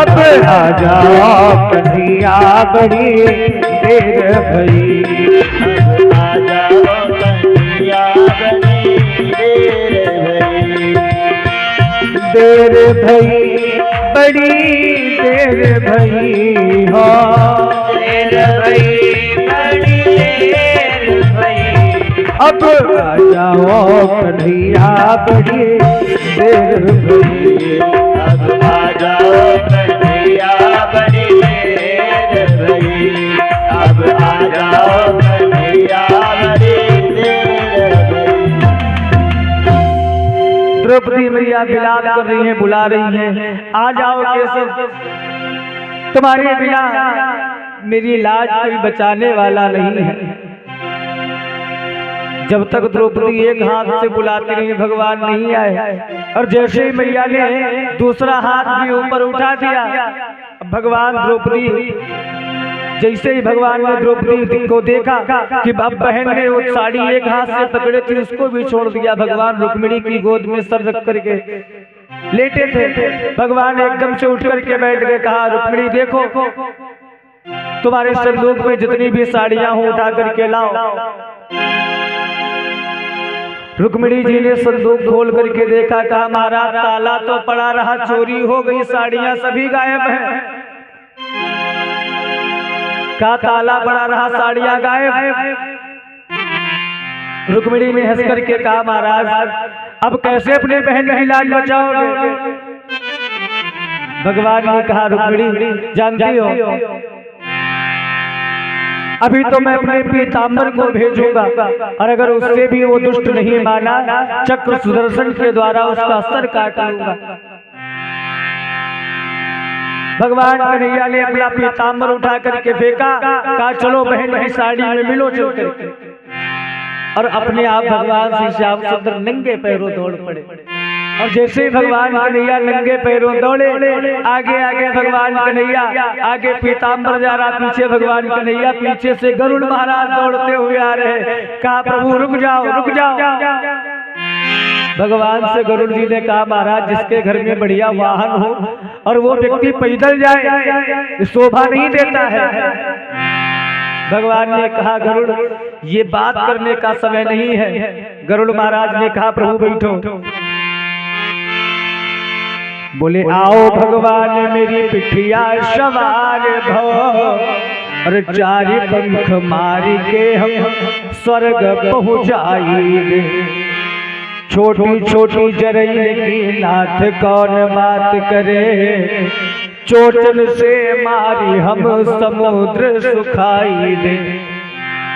अब आ जाओ कन्हैया बड़ी देर भई, अब आ जाओ कन्हैया बड़ी देर भई, देर भई बड़ी देर भई हो, देर भई बड़ी देर भई, अब आ जाओ कन्हैया बड़ी देर भई, अब आ जाओ कन्हैया बड़ी देर भई, अब आ जाओ कन्हैया बड़ी देर भई। द्रौपदी मैया विलाप कर रही हैं, बुला रही हैं, आ जाओ केशव, तुम्हारे बिना मेरी लाज कोई बचाने वाला नहीं है। जब तक द्रौपदी एक हाथ से बुलाती रही भगवान नहीं आए, और जैसे ही मैया ने दूसरा हाथ भी ऊपर उठा दिया, भगवान द्रौपदी जैसे ही भगवान ने द्रौपदी को देखा कि अब बहन ने वो साड़ी एक हाथ से पकड़े थी उसको भी छोड़ दिया, भगवान रुक्मिणी की गोद में सर रख करके लेटे थे। भगवान एकदम से उठ करके बैठ गए, कहा रुक्मिणी देखो तुम्हारे संदूक में जितनी भी साड़ियां हो उठा करके लाओ। रुक्मिणी जी ने संदूक खोल करके देखा, कहा महाराज ताला तो पड़ा रहा, चोरी हो गई, साड़ियां सभी गायब हैं। का ताला पड़ा रहा, साड़ियां गायब। रुक्मिणी ने हंस करके कहा महाराज अब कैसे अपने बहन की लाज बचाओगे। भगवान ने कहा रुक्मिणी जानती हो अभी तो मैं अपने पीताम्बर को भेजूंगा, और अगर उससे भी वो दुष्ट नहीं माना, चक्र सुदर्शन के द्वारा उसका सर काट लूंगा। भगवान कन्हैया ने अपना पीताम्बर उठा करके फेंका, कहा चलो बहन की साड़ी में मिलो चल करके, और अपने आप भगवान श्री श्याम सुंदर नंगे पैरों दौड़ पड़े। और जैसे ही भगवान कन्हैया नंगे पैरों दौड़े, आगे आगे भगवान कन्हैया, आगे पीताम्बर जा रहा, पीछे भगवान कन्हैया, पीछे से गरुड़ महाराज दौड़ते हुए आ रहे। कहा प्रभु रुक जाओ रुक जाओ। भगवान से गरुड़ जी ने कहा महाराज जिसके घर में बढ़िया वाहन हो और वो व्यक्ति पैदल जाए शोभा नहीं देता है। भगवान ने कहा गरुड़ ये बात करने का समय नहीं है। गरुड़ महाराज ने कहा प्रभु बैठो। बोले आओ भगवान मेरी पिठिया सवार भो, और चारि पंख मारी के हम स्वर्ग पहुँचाई। छोटी छोटी जरैन की नाथ कौन बात करे, चोटन से मारी हम समुद्र सुखाई दे।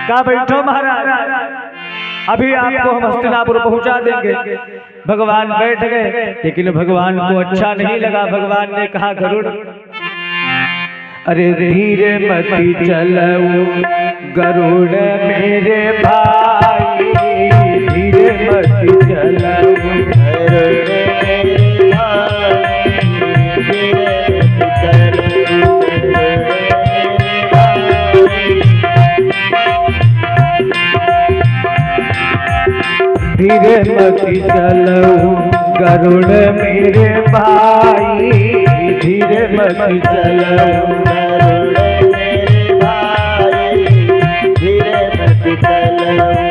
कहा बैठो महाराज अभी आपको हम हस्तिनापुर पहुंचा देंगे। भगवान बैठ गए, लेकिन भगवान को अच्छा नहीं लगा। भगवान ने कहा गरुड़ अरे धीरे मती चलो गरुड़ मेरे भाई, धीरे मती चलो धीरे मती चलो गरुड़ मेरे भाई, धीरे मती चलो गरुड़ मेरे भाई, धीरे मती चलो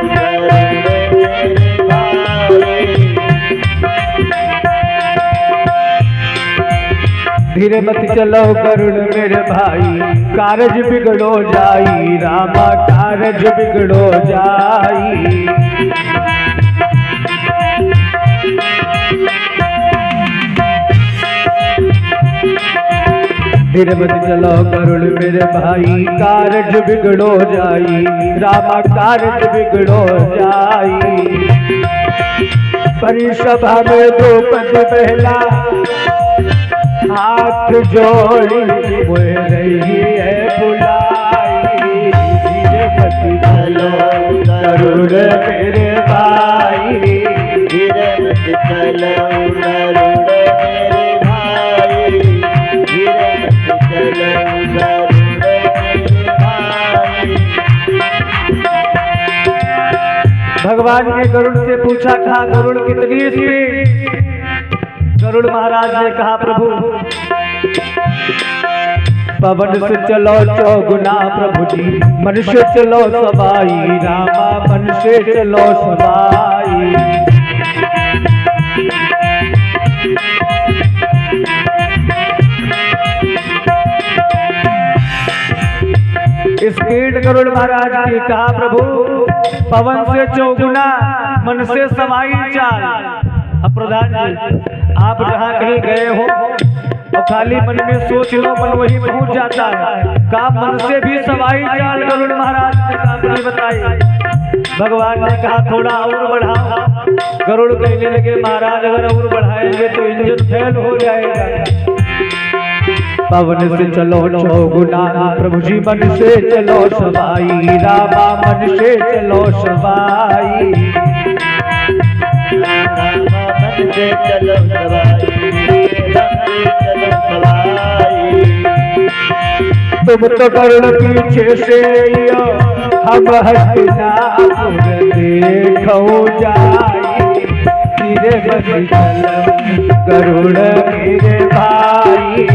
गरुड़ मेरे भाई। धीरे मती चलो गरुड़ मेरे भाई, कारज बिगड़ो जाई रामा, कारज बिगड़ो जाई। धीरे मत चलो गरुड़ मेरे भाई, कारज बिगड़ो जाई रामा, कारज बिगड़ो जाई। परी सभा में द्रौपदी पहला हाथ जोड़ी मोह रही है बुलाई। धीरे मत चलो गरुड़ मेरे भाई, धीरे मत चलो गरुड़ मेरे भाई, धीरे मत चलो गरुड़ मेरे भाई। भगवान ने गरुड़ से पूछा कहा गरुड़ कितनी स्पीड। गरुड़ महाराज ने कहा प्रभु पवन से चलो चौगुना प्रभु जी, मन से चलो सवाई रामा, मन से चलो सवाई। स्पीड गरुड़ महाराज की कहा प्रभु, पवन से चौगुना मन से सवाई चाल। अब प्रधान जी आप जहाँ कहीं गए हो और खाली मन में सोच लो, मन वही पहुंच जाता है। का मन से भी सवाई चाल गरुड़ महाराज ने कहा बताई। भगवान ने कहा थोड़ा और बढ़ाओ। गरुड़ कहने लगे महाराज अगर और बढ़ाएंगे तो इंजन फेल हो जाएगा। पवन से चलो चौगुना प्रभु जी, मन से चलो सवाई रामा, मन से चलो सवाई। मन से चलो सवाई, तुम तो कर्ण पीछे से हम हस्तिनापुर देखो जाई। धीरे बसी चलो गरुड़ मेरे भाई,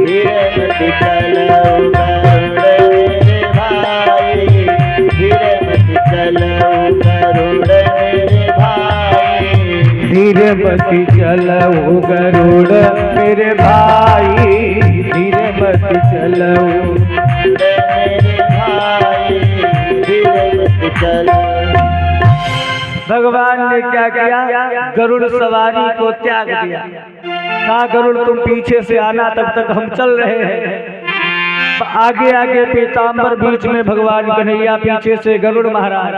धीरे मत चलो गरुड़ मेरे भाई, धीरे मत चलो गरुड़ मेरे भाई, धीरे बसी चलो गरुड़ मेरे भाई, धीरे बसी चलो मेरे भाई, धीरे मत चलो। भगवान ने क्या किया, गरुड़ सवारी को त्याग दिया। कहा गरुड़ तुम पीछे से आना, तब तक हम चल रहे हैं। आगे आगे पीताम्बर, बीच में भगवान कन्हैया, पीछे से गरुड़ महाराज।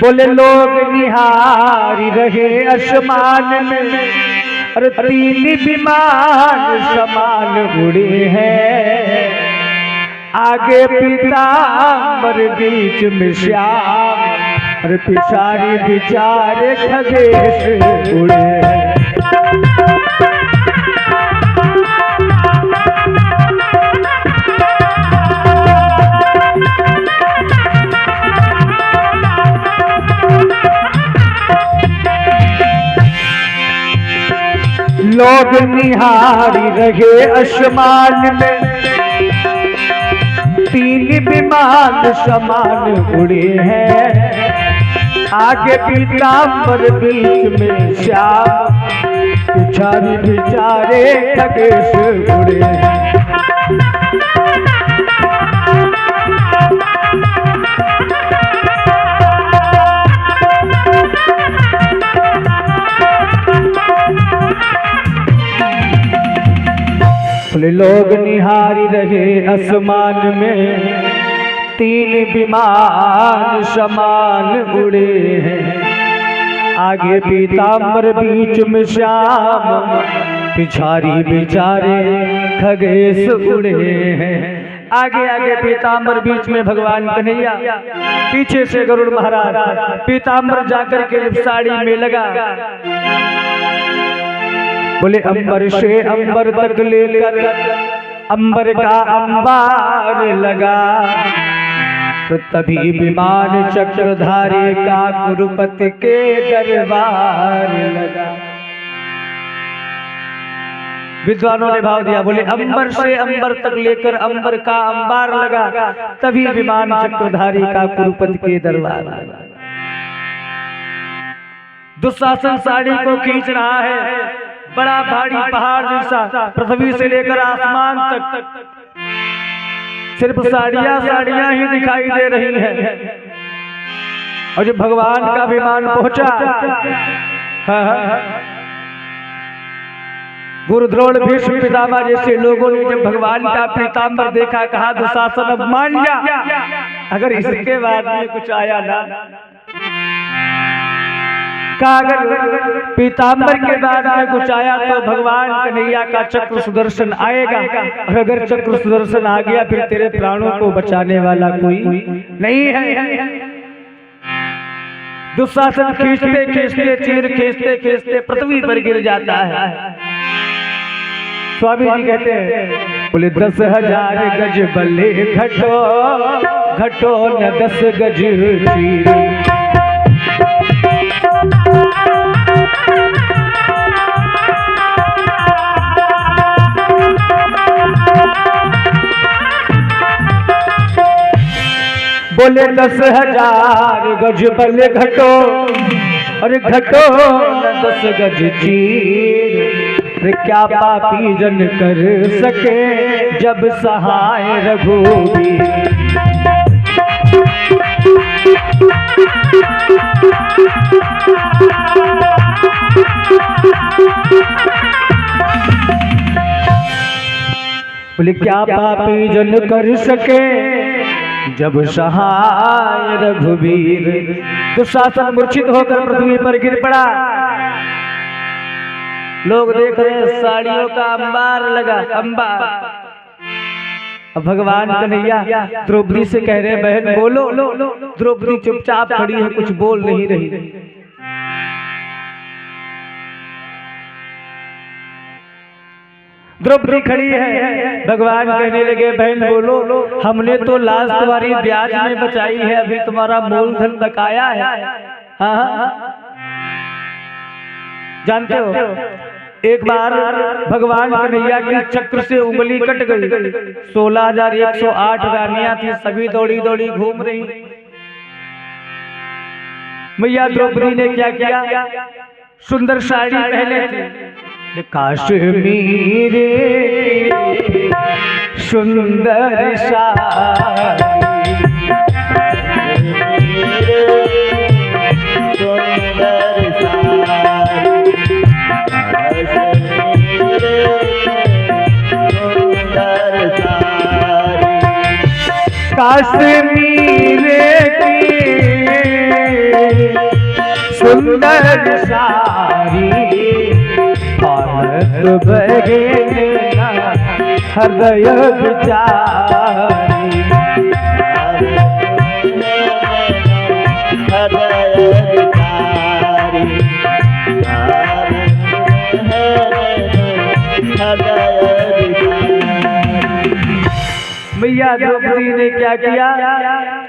बोले लोग निहारी रहे आसमान में, अरे तीन विमान समान उड़े हैं। आगे पीताम्बर बीच में श्याम, अरे पिछारी बिचारे खगेश उड़े हैं। लोग निहारी रहे आसमान में, तीन विमान समान उड़े हैं। आगे पीताम्बर बीच में श्याम, पिछारी बिचारे खगेश उड़े हैं। लोग निहारी रहे आसमान में, तीन विमान समान उड़े हैं। आगे पीताम्बर बीच में श्याम, पिछारी बिचारे खगेश उड़े हैं। आगे आगे पीताम्बर, बीच में भगवान कन्हैया, पीछे से गरुड़ महाराज। पीताम्बर जाकर के साड़ी में लगा, बोले अंबर से अंबर तक लेकर अंबर का अंबार लगा। तो तभी विमान चक्रधारी का कुरुपति के दरबार लगा। विद्वानों ने भाव दिया, बोले अंबर से अंबर तक लेकर अंबर का अंबार लगा, तभी विमान चक्रधारी का कुरुपति के दरबार लगा। दुशासन साड़ी को खींच रहा है, बड़ा भारी पहाड़ जैसा, पृथ्वी से लेकर आसमान तक सिर्फ साड़ियां साड़ियां ही दिखाई दे रही हैं। और जब भगवान का विमान पहुंचा, गुरु द्रोण भीष्म पितामह जैसे लोगों ने जब भगवान का पीताम्बर देखा, कहा दुशासन अब मान जा, अगर इसके बाद में कुछ आया ना, का अगर पीताम्बर के बाद में कुछ आया तो भगवान कन्हैया का चक्र सुदर्शन आएगा, और अगर चक्र सुदर्शन आ गया फिर तेरे प्राणों को बचाने वाला कोई नहीं है। दुशासन खींचते खींचते, चीर खींचते खींचते पृथ्वी पर गिर जाता है। स्वामी जी कहते हैं, बोले 10,000 गज बल्ले घटो घटो न 10 गज चीर। बोले 10,000 गज बल घटो, अरे घटो 10 गज चीर। क्या पापी जन कर सके जब सहाय रघुवीर। बोले क्या पापी जन कर सके जब सहाय रघुवीर। दुशासन मूर्छित होकर पृथ्वी पर गिर पड़ा। लोग देख रहे हैं साड़ियों का अंबार लगा, अंबार। अब भगवान कन्हैया द्रौपदी से कह रहे बहन बोलो। द्रौपदी चुपचाप खड़ी है, कुछ बोल नहीं रही। द्रौपदी खड़ी है, भगवान कहने लगे बहन बोलो। हमने तो लाश तुम्हारी ब्याज में बचाई है, अभी तुम्हारा मूलधन बकाया है। हाँ जानते हो, एक बार भगवान कन्हैया की चक्र से उंगली कट गई। 16,108 रानियां थी, सभी दौड़ी दौड़ी घूम रही। मैया द्रौपदी ने क्या किया, सुंदर साड़ी पहने थे, काश्मीर सुंदर साड़ी, काश्मीर की सुंदर साड़ी, भारत बहेना हृदय विचारी। मैया द्रौपदी ने क्या किया,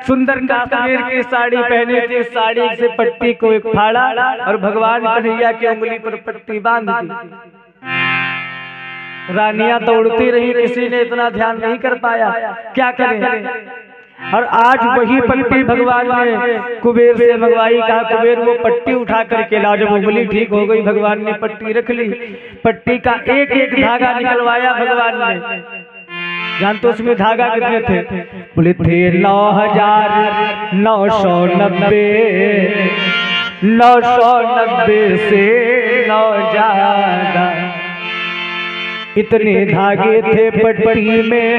सुंदर काश्मीर की साड़ी पहने थे, साड़ी से पट्टी को एक फाड़ा और भगवान कन्हैया की उंगली पर पट्टी बांध दी। रानियां दौड़ती रही, किसी ने इतना ध्यान नहीं कर पाया, क्या करें। और आज वही पट्टी भगवान ने कुबेर से मंगवाई। कहा कुबेर वो पट्टी उठा करके ला। जब उंगली ठीक हो गई, भगवान ने पट्टी रख ली। पट्टी का एक एक धागा निकलवाया भगवान ने। जानते उसमें धागा कितने थे, बोले थे 9,990 से 9 ज्यादा। इतने धागे थे पट्टी में,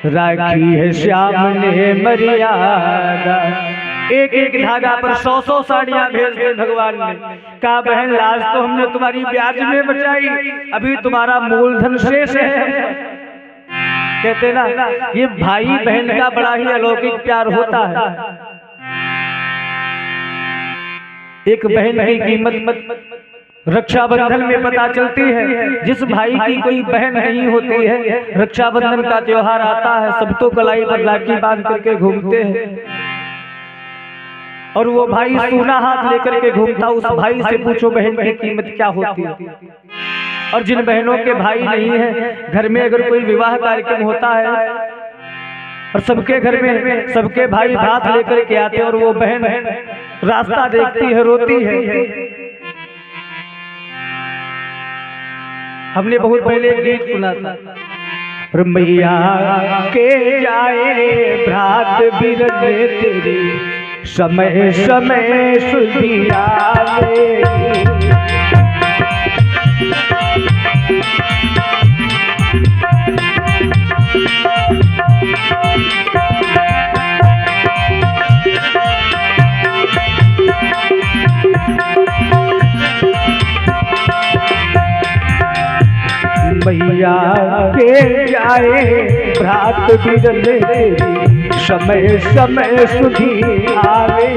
राखी है श्याम ने मर्यादा। एक एक धागा पर 100-100 साड़ियां भेज दी भगवान ने। कहा बहन लाज तो हमने तुम्हारी ब्याज में बचाई, अभी तुम्हारा मूलधन शेष है। कहते ना ये भाई बहन का बड़ा ही अलौकिक प्यार होता है। एक बहन की कीमत रक्षाबंधन में पता चलती है। जिस भाई की कोई बहन नहीं होती है, रक्षाबंधन का त्योहार आता है, सब तो कलाई पर राखी बांध करके घूमते हैं और वो भाई सोना हाथ लेकर के घूमता। उस भाई से पूछो बहन की कीमत क्या होती है। और जिन बहनों के भाई नहीं है, घर में अगर कोई विवाह कार्यक्रम होता है और सबके घर में सबके भाई हाथ लेकर के आते हैं और वो बहन रास्ता देखती है, रोती है। हमने बहुत पहले एक गीत सुना था, मैया के जाए भ्रात बिरने तेरी, समय समय सुधी आवेगी। मैया के जाए भ्रात बिरने तेरी, समय समय सुधी आवे।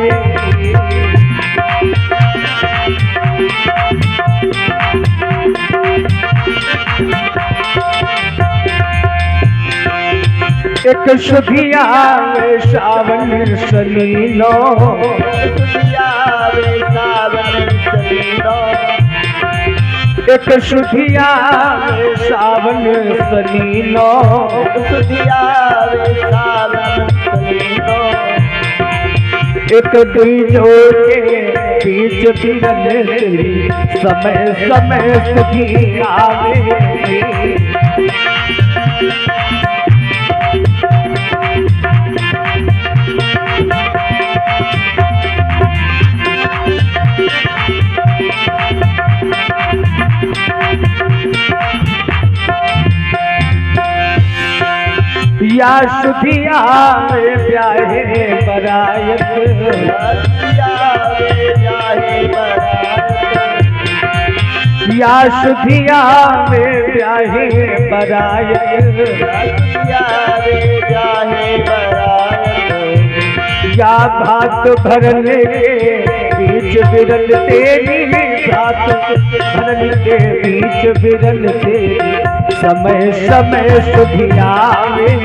एक सुधी आवे सावन सलीनो, एक सुधिया सावन सलीनो, सुधिया सावन सलीनो। एक बीजों के बीच बिरन तेरी समय समय सुधी आवे। या सुधिया में ब्याहे बरायत, या सुधिया में ब्याहे बरायत, या भात भरने के बीच बिरन तेरी, भात भरने के बीच बिरन तेरी समय समय सुधिया में।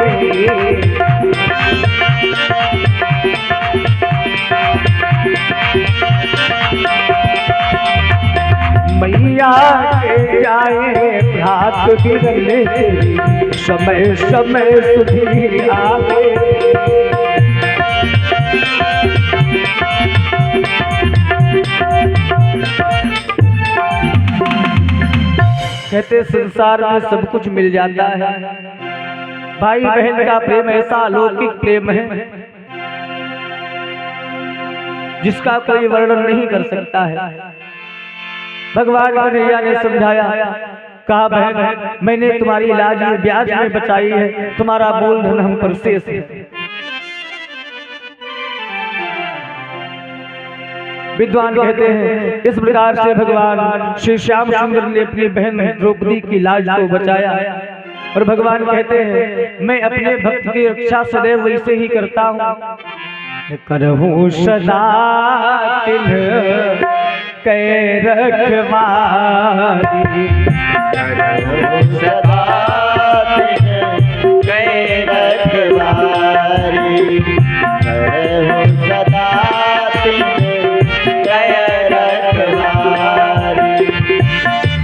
मैया के जाए भात बिरन तेरी समय समय सुधिया में। कहते संसार में सब कुछ मिल जाता है, भाई बहन का प्रेम ऐसा अलौकिक प्रेम है जिसका कोई वर्णन नहीं कर सकता है। भगवान कन्हैया ने समझाया, कहा बहन मैंने तुम्हारी इलाज में ब्याज में बचाई है, तुम्हारा मूलधन हम पर शेष है। विद्वान कहते हैं इस प्रकार से भगवान श्री श्याम सुंदर ने अपनी बहन द्रौपदी की लाज को बचाया। और भगवान कहते हैं मैं अपने भक्त की रक्षा सदैव वैसे ही करता हूँ, करहूँ सदा तिन्ह कै रखवारी, सदा तिन्ह कै रखवारी, सदा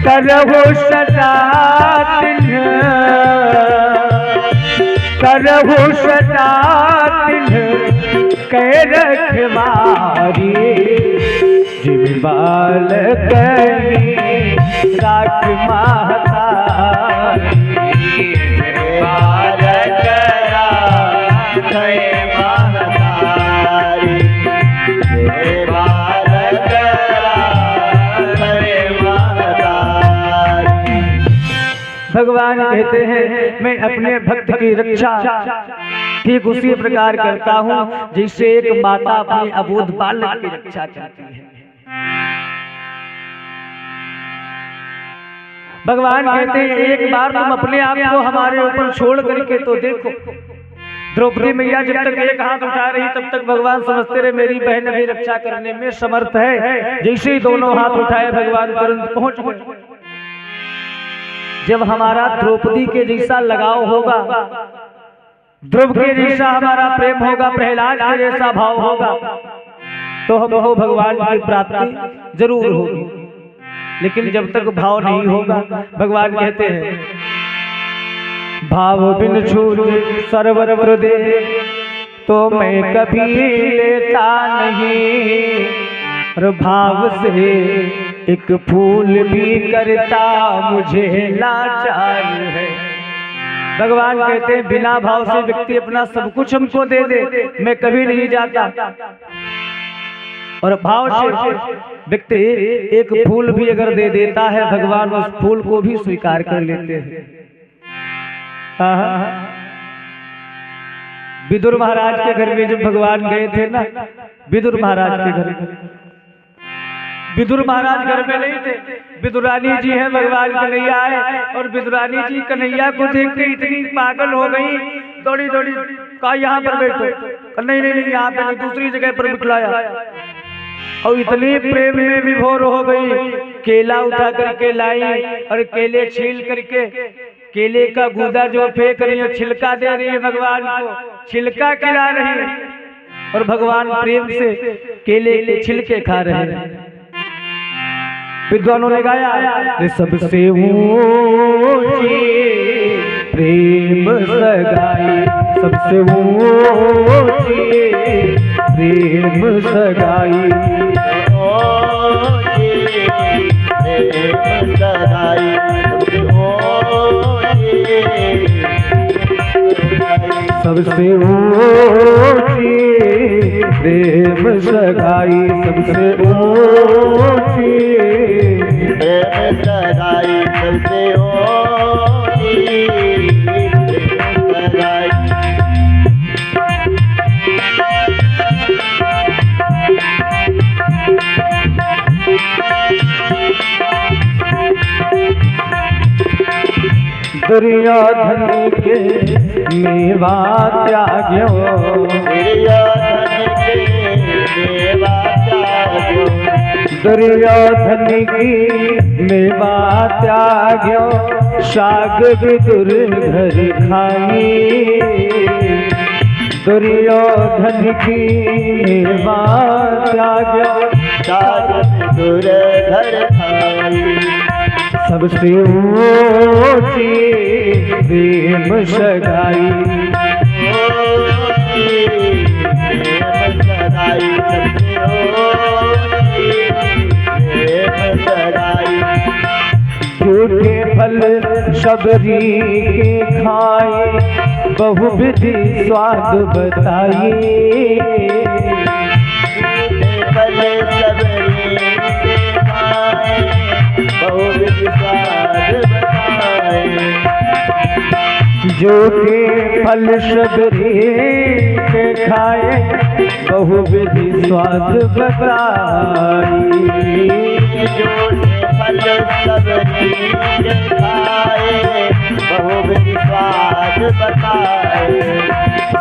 करहु सदा तिन्ह, करहु सदा तिन्ह कै रखवारी, जिम बालक राख महतारी, बालक राख महतारी, बालक भगवान कहते हैं मैं अपने भक्त की रक्षा ठीक उसी प्रकार करता हूँ जैसे एक माता अपने अबोध बालक की रक्षा करती है। भगवान कहते हैं एक बार तुम अपने आप को हमारे ऊपर छोड़ करके तो देखो। द्रौपदी मैया जब तक एक हाथ उठा रही तब तक भगवान समझते रहे मेरी बहन भी रक्षा करने में समर्थ है। जैसे ही दोनों हाथ उठाए भगवान तुरंत पहुंच गए। जब हमारा द्रौपदी के जैसा लगाव होगा, ध्रुव के जैसा हमारा प्रेम होगा, प्रहलाद के जैसा भाव होगा, तो हमको भगवान की प्राप्ति जरूर होगी। लेकिन जब तक भाव नहीं होगा, भगवान कहते हैं भाव बिन छूटे सरवर दे तो मैं कभी लेता नहीं, और भाव से एक फूल भी करता मुझे लाचार है। भगवान कहते हैं बिना भाव से व्यक्ति अपना सब कुछ हमको दे दे मैं कभी नहीं जाता, और भाव से व्यक्ति एक फूल भी अगर दे देता है भगवान उस फूल को भी स्वीकार कर लेते हैं। विदुर महाराज के घर में जब भगवान गए थे ना, विदुर महाराज के घर में, विदुर महाराज घर में नहीं थे, विदुरानी जी है भगवान कन्हैया आए, और विदुरानी जी कन्हैया को देख के इतनी पागल हो गई, दौड़ी दौड़ी कहा यहाँ पर बैठो, नहीं नहीं नहीं यहाँ पे नहीं, दूसरी जगह पर बिठलाया, और इतनी प्रेम में विभोर हो गई। केला उठा करके लाई और केले छील करके केले का गूदा जो फेंक रही है छिलका दे रही है भगवान को, छिलका खिला रही है, और भगवान प्रेम से केले के छिलके खा रहे हैं। विद्वानों ने गाया सबसे ऊंची प्रेम सगाई, सबसे ऊंची प्रेम सगाई। सबसे ऊंची प्रेम सगाई, सबसे ऊंची प्रेम सगाई, सबसे ऊंची प्रेम सगाई। दुर्योधन के मेवा त्याग्यो, दुर्योधन के मेवा त्याग्यो, दुर्योधन की मेवा त्याग्यो, शाग विदुर घर खाई। दुर्योधन की मेवा त्याग्यो, शाग विदुर घर खाई। सबसे ऊंची प्रेम सगाई। प्रेम सगाई, सबसे ऊंची प्रेम सगाई। झूठे फल शबरी के खाए, बहुविधि स्वाद बताई। फल सबरी के खाए, बहुविधि स्वाद बताए। झूठे फल शबरी के खाए, बहुविधि स्वाद बताई। झूठे फल सबरी के खाए, बहुविधि स्वाद बताए।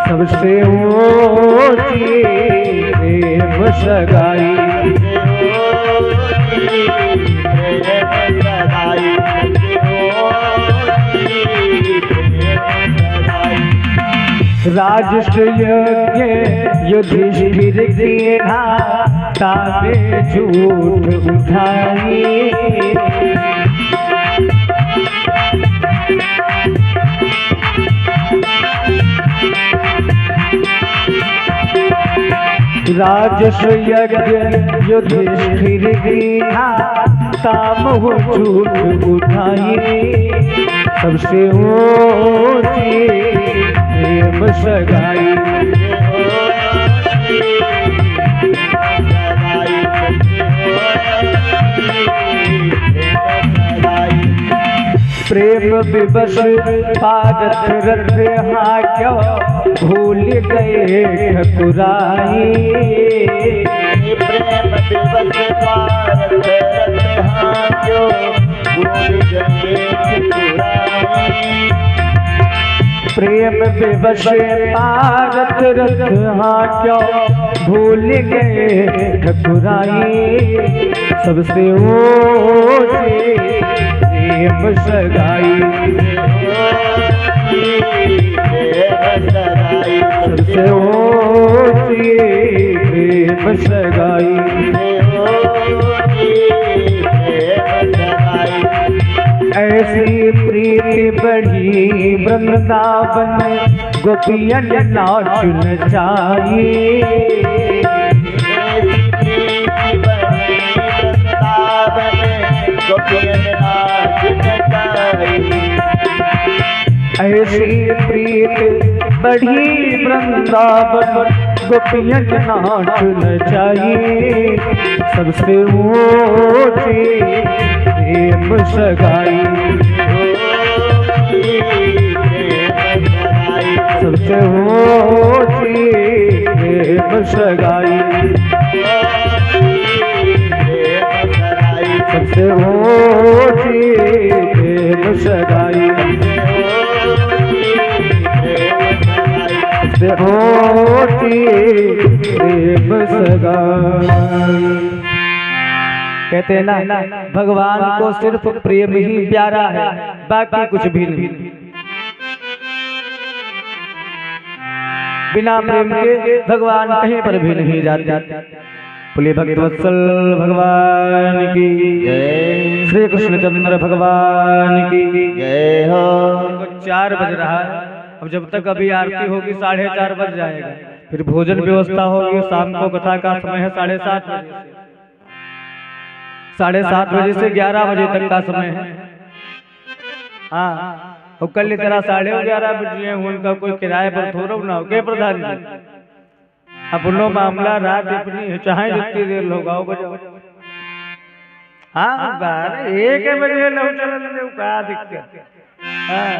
सबसे ऊंची प्रेम सगाई। राजस्व यज्ञ युधिष्ठिर की ताने झूठ उठाई। राजस्व यज्ञ युधिष्ठिर की तामह झूठ उठाई। सबसे ऊंची प्रेम सगाई। प्रेम विवश पारत रथ हाक्यो, भूल गए ठकुराई। प्रेम विवश पारत रथ हाक्यो, भूल गए ठकुराई। प्रेम विवश पारत रथ हाक्यो, भूल गए ठकुराई। सबसे ऊंची प्रेम सगाई। सबसे ऊंची प्रेम सगाई। ऐसी प्रीति बढ़ी वृंदावन, गोपियन नाच नचाई। ऐसी प्रीत बढ़ी वृंदावन, गोपियन नाच नचाई। सबसे ऊंची प्रेम सगाई। सबसे ऊंची प्रेम सगाई। सबसे ऊंची प्रेम सगाई। सबसे ऊंची प्रेम सगाई। कहते हैं ना, भगवान को सिर्फ प्रेम ही प्यारा है, बाकी कुछ भी नहीं। बिना प्रेम के भगवान कहीं पर भी नहीं जाते। बोले भक्तवत्सल भगवान की जय। श्री कृष्णचंद्र भगवान की जय हो। 4 बज रहा है, अब जब तक अभी आरती होगी 4:30 बज जाएगा, फिर भोजन व्यवस्था होगी, शाम को कथा का समय है 7:30 बजे से 7:30 बजे से 11 बजे तक का समय है। हाँ, और कल तेरा 11:30 बजे उनका कोई किराए पर थोड़ा ना हो गए प्रधान जी, अपनो मामला रात अपनी चाहे जितनी देर लगाओ बजाओ। हाँ 1 बजे लौ चल का दिक्कत। हाँ